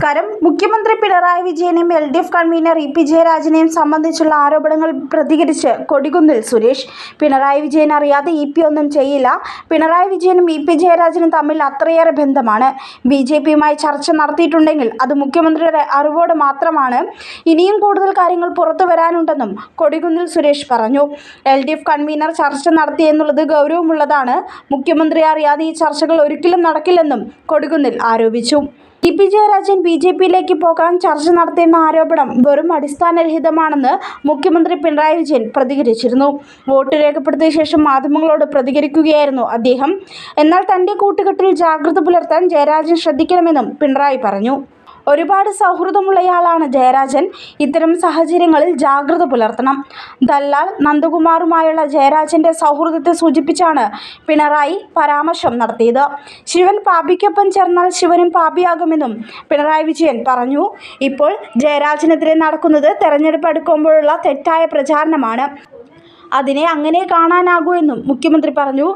നമസ്കാരം. മുഖ്യമന്ത്രി Pinarayi വിജയനെയും LDF convener EP. ജയരാജനെയും സംബന്ധിച്ചുള്ള ആരോപണങ്ങൾ പ്രതികരിച്ച് കൊടിക്കുന്നിൽ സുരേഷ്. പിണറായി വിജയൻ അറിയാതെ ഇ.പി. ഒന്നും ചെയ്യില്ല. പിണറായി വിജയനും ഇ.പി. ജയരാജനും തമ്മിൽ അത്രയേറെ ബന്ധമാണ്. BJPയുമായി ചർച്ച നടത്തിയിട്ടുണ്ടെങ്കിൽ അത് മുഖ്യമന്ത്രിയുടെ അറിവോടെ മാത്രമാണ്. ഇനിയും കൂടുതൽ കാര്യങ്ങൾ പുറത്തു വരാനുണ്ടെന്നും കൊടിക്കുന്നിൽ സുരേഷ് പറഞ്ഞു. LDF കൺവീനർ ചർച്ച നടത്തിയെന്നുള്ളത് ഗൗരവമുള്ളതാണ്. മുഖ്യമന്ത്രി അറിയാതെ ഈ ചർച്ചകൾ ഒരിക്കലും നടക്കില്ലെന്നും കൊടിക്കുന്നിൽ ആരോപിച്ചു. ഇ.പി. ജയരാജൻ BJPയിലേക്ക് പോകാൻ ചർച്ച നടത്തിയെന്ന ആരോപണം വെറും അടിസ്ഥാനരഹിതമാണെന്ന് മുഖ്യമന്ത്രി പിണറായി വിജയൻ പ്രതികരിച്ചിരുന്നു. വോട്ട് രേഖപ്പെടുത്തിയ ശേഷം മാധ്യമങ്ങളോട് പ്രതികരിക്കുകയായിരുന്നു അദ്ദേഹം. എന്നാൽ തന്റെ കൂട്ടുകെട്ടിൽ ജാഗ്രത പുലർത്താൻ ജയരാജൻ ശ്രദ്ധിക്കണമെന്നും പിണറായി പറഞ്ഞു. ഒരുപാട് സൗഹൃദമുള്ളയാളാണ് ജയരാജൻ. ഇത്തരം സാഹചര്യങ്ങളിൽ ജാഗ്രത പുലർത്തണം. ദല്ലാൽ നന്ദകുമാറുമായുള്ള ജയരാജന്റെ സൗഹൃദത്തെ സൂചിപ്പിച്ചാണ് പിണറായി പരാമർശം നടത്തിയത്. ശിവൻ പാപിക്കൊപ്പം ചേർന്നാൽ ശിവനും പാപിയാകുമെന്നും പിണറായി വിജയൻ പറഞ്ഞു. ഇപ്പോൾ ജയരാജനെതിരെ നടക്കുന്നത് തെരഞ്ഞെടുപ്പ് അടുക്കുമ്പോഴുള്ള തെറ്റായ പ്രചാരണമാണ്. അതിനെ അങ്ങനെ കാണാനാകൂ എന്നും മുഖ്യമന്ത്രി പറഞ്ഞു.